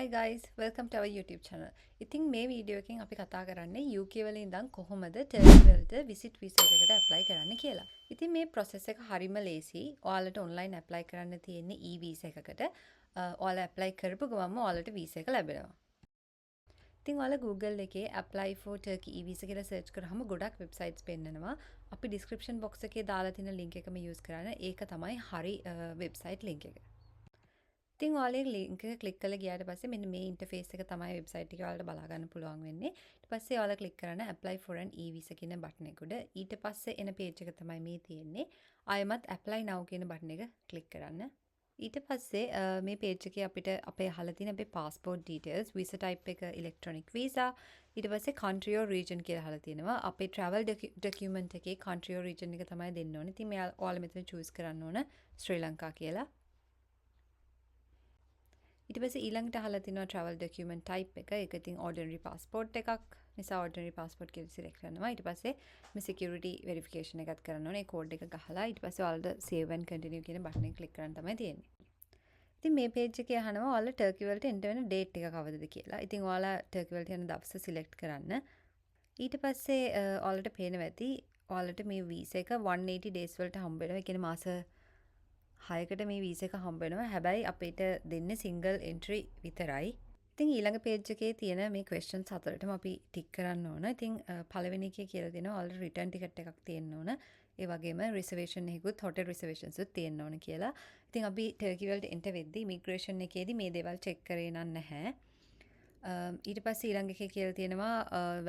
Hi guys, welcome to our YouTube channel. ඉතින් මේ video එකෙන් අපි කතා කරන්නේ UK වල ඉඳන් කොහොමද ටර්කි වලට විසිට් වීසා එකකට ඇප්ලයි කරන්න කියලා. ඉතින් මේ process එක හරිම ලේසි. ඔයාලට online ඇප්ලයි කරන්න තියෙන්නේ e-visa එකකට. ඔයාලා ඇප්ලයි කරපු ගමන්ම ඔයාලට වීසා එක ලැබෙනවා. ඉතින් ඔයාලා Google එකේ apply for Turkey e-visa කියලා search කරාම ගොඩක් websites පෙන්නනවා. අපි description box එකේ දාලා තියෙන link එකම use කරන්න. ඒක තමයි හරි website link එක. ඉතින් ඔයාලේ ලින්ක් එක ක්ලික් කරලා ගියාට පස්සේ මෙන්න මේ ඉන්ටර්ෆේස් එක තමයි වෙබ්සයිට් එකේ ඔයාලට බලා ගන්න පුළුවන් වෙන්නේ. ඊට පස්සේ ඔයාලා ක්ලික් කරන්න apply for an e-visa කියන බටන් එක උඩ. ඊට පස්සේ එන page එක තමයි මේ තියෙන්නේ. ආයෙමත් apply now කියන බටන් එක ක්ලික් කරන්න. ඊට පස්සේ මේ page එකේ අපිට අපේ අහලා තියෙන අපේ passport details, visa type එක electronic visa, ඊට පස්සේ country or region කියලා අහලා තියෙනවා. අපේ travel document එකේ country or region එක තමයි දෙන්න ඕනේ. ඉතින් මේ ඔයාලා මෙතන choose කරන්න ඕන ශ්‍රී ලංකා කියලා. ඊට පස්සේ ඊළඟට අහලා තිනවා travel document type එක. ඒක ඉතින් ordinary passport එකක්. නිසා ordinary passport කියලා select කරනවා. ඊට පස්සේ මේ security verification එකත් කරන්න ඕනේ. ඒ code එක ගහලා ඊට පස්සේ ඔයාලට save and continue කියන බටන් එක click කරන්න තමයි තියෙන්නේ. ඉතින් මේ page එකේ අහනවා ඔයාලා Turkey වලට enter වෙන date එක කවදද කියලා. ඉතින් ඔයාලා Turkey වලට යන දවස select කරන්න. ඊට පස්සේ ඔයාලට පේනවා ඇති ඔයාලට මේ visa එක 180 days වලට හම්බ වෙනවා. ඒ කියන්නේ මාස 6කට මේ වීසා එක හම්බ වෙනවා. හැබැයි අපිට දෙන්නේ single entry විතරයි. ඉතින් ඊළඟ page එකේ තියෙන මේ questions හතරටම අපි tick කරන්න ඕන. ඉතින් පළවෙනි එකේ කියලා දෙනවා ඔයාලට return ticket එකක් තියෙන්න ඕන. ඒ වගේම reservation එකකුත් hotel reservations උත් තියෙන්න ඕන කියලා. ඉතින් අපි Turkey වලට enter වෙද්දී immigration එකේදී මේ දේවල් check කරේ නැහැ. ඊට පස්සේ ඊළඟ එකේ කියලා තියෙනවා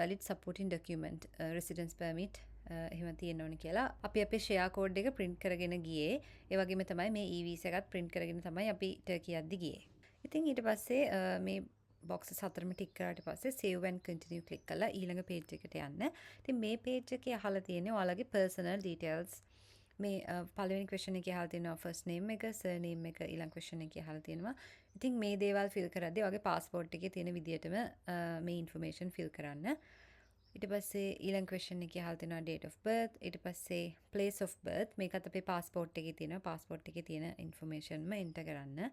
valid supporting document, residence permit එහෙම තියෙන්න ඕනේ කියලා. අපි අපේ share code එක print කරගෙන ගියේ. ඒ වගේම තමයි මේ e-visa එකත් print කරගෙන තමයි අපි Turkey යද්දි ගියේ. ඉතින් ඊට පස්සේ මේ boxes හතරම tick කරාට පස්සේ save and continue click කරලා ඊළඟ page එකට යන්න. ඉතින් මේ page එකේ අහලා තියෙන්නේ ඔයාලගේ personal details. මේ පළවෙනි question එකේ අහලා තියෙනවා first name එක, surname එක, ඊළඟ question එකේ අහලා තියෙනවා. ඉතින් මේ දේවල් fill කරද්දී ඔයාගේ passport එකේ තියෙන විදිහටම මේ information fill කරන්න. ඊට පස්සේ ඊළඟ question එකේ අහලා තියෙනවා date of birth, ඊට පස්සේ place of birth. මේකත් අපේ passport එකේ තියෙනවා. passport එකේ තියෙන informationම enter කරන්න.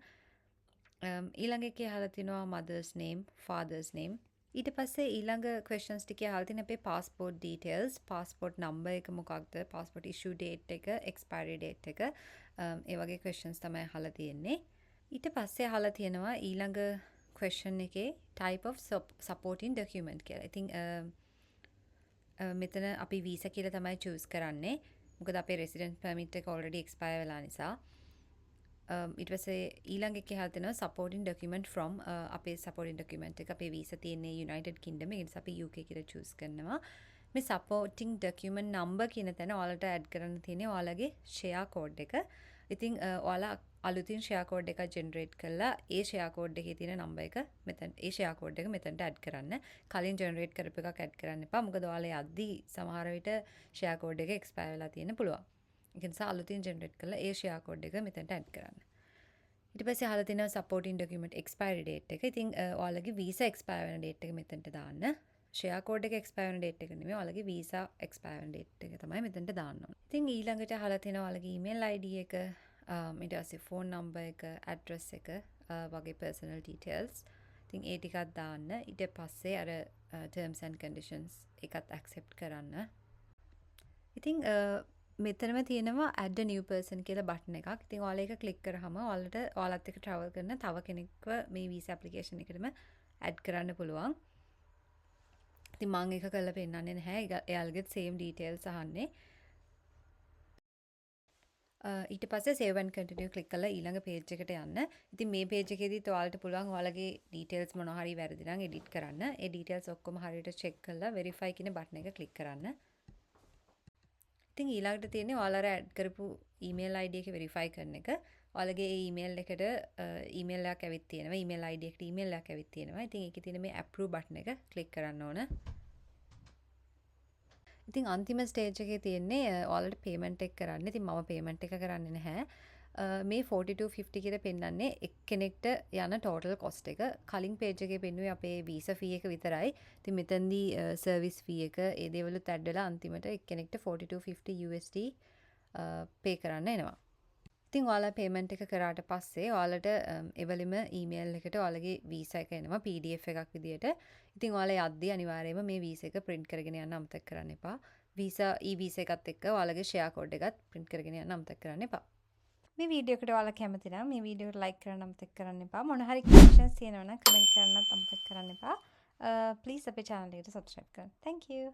ඊළඟ එකේ අහලා තියෙනවා mother's name, father's name. ඊට පස්සේ ඊළඟ questions ටිකේ අහලා තියෙන අපේ passport details, passport number එක මොකක්ද, passport issue date එක, expiry date එක. ඒ වගේ questions තමයි අහලා තියෙන්නේ. ඊට පස්සේ අහලා තියෙනවා ඊළඟ question එකේ type of supporting document කියලා. ඉතින් මෙතන අපි visa කියලා තමයි choose කරන්නේ. මොකද අපේ resident permit එක already expire වෙලා නිසා. ඊට පස්සේ ඊළඟ එකේ අහලා තියෙනවා supporting document from අපේ supporting document එක අපේ visa තියෙන්නේ United Kingdom. ඒ නිසා අපි UK කියලා choose කරනවා. මේ supporting document number කියන තැන ඔයාලට add කරන්න තියෙන්නේ ඔයාලගේ share code එක. ඉතින් ඔයාලා අලුතින් share code එකක් generate කරලා ඒ share code එකේ තියෙන number එක මෙතන ඒ share code එක මෙතනට add කරන්න. කලින් generate කරපු එකක් add කරන්න එපා. මොකද ඔයාලා යද්දී සමහර විට share code එක expire වෙලා තියෙන්න පුළුවන්. ඒ නිසා අලුතින් generate කරලා ඒ share code එක මෙතනට add කරන්න. ඊට පස්සේ අහලා තියෙනවා supporting document expiry date එක. ඉතින් ඔයාලගේ visa expire වෙන date එක මෙතනට දාන්න. share code එක expire වෙන date එක නෙමෙයි ඔයාලගේ visa expire වෙන date එක තමයි මෙතනට දාන්න ඕනේ. ඉතින් ඊළඟට අහලා තියෙනවා ඔයාලගේ email ID එක, ඊට පස්සේ phone number එක, address එක වගේ personal details. ඉතින් ඒ ටිකක් දාන්න. ඊට පස්සේ අර terms and conditions එකත් accept කරන්න. ඉතින් මෙතනම තියෙනවා add a new person කියලා බටන් එකක්. ඉතින් ඔයාලා ඒක click කරාම ඔයාලත් එක්ක travel කරන තව කෙනෙක්ව මේ visa application එකටම add කරන්න පුළුවන්. ඉතින් මම ඒක කරලා පෙන්නන්නේ නැහැ. එයාලගේ same details අහන්නේ. ඊට පස්සේ save and continue click කරලා ඊළඟ page එකට යන්න. ඉතින් මේ page එකේදීත් ඔයාලට පුළුවන් ඔයාලගේ details මොනවා හරි වැරදි නම් edit කරන්න. ඒ details ඔක්කොම හරියට check කරලා verify කියන බටන් එක click කරන්න. ඉතින් ඊළඟට තියෙන්නේ ඔයාලා add කරපු email ID එක verify කරන එක. ඔයාලගේ ඒ email එකට email එකක් ඇවිත් තියෙනවා. email ID එකට email එකක් ඇවිත් තියෙනවා. ඉතින් ඒකේ තියෙන මේ approve බටන් එක click කරන්න ඕන. ඉතින් අන්තිම ස්ටේජ් එකේ තියෙන්නේ ඔයාලට payment එක කරන්න. ඉතින් මම payment එක කරන්නේ නැහැ. මේ 4250 කියලා පෙන්නන්නේ එක්කෙනෙක්ට යන total cost එක. කලින් page එකේ පෙන්නුවේ අපේ visa fee එක විතරයි. ඉතින් මෙතනදී service fee එක ඒ දේවලුත් add වෙලා අන්තිමට එක්කෙනෙක්ට 4250 USD pay කරන්න එනවා. ඉතින් ඔයාලා පේමන්ට් එක කරාට පස්සේ ඔයාලට එවලෙම ඊමේල් එකට ඔයාලගේ වීසා එක එනවා PDF එකක් විදියට. ඉතින් ඔයාලා යද්දී අනිවාර්යයෙන්ම මේ වීසා එක print කරගෙන යන්න අමතක කරන්න එපා. වීසා e-visa එකත් එක්ක ඔයාලගේ share code එකත් print කරගෙන යන්න අමතක කරන්න එපා. මේ වීඩියෝ එකට ඔයාලා කැමති නම් මේ වීඩියෝ එක like කරන්න අමතක කරන්න එපා. මොන හරි questions තියෙනවා නම් comment කරන්නත් අමතක කරන්න එපා. please අපේ channel එකට subscribe කරන්න. Thank you.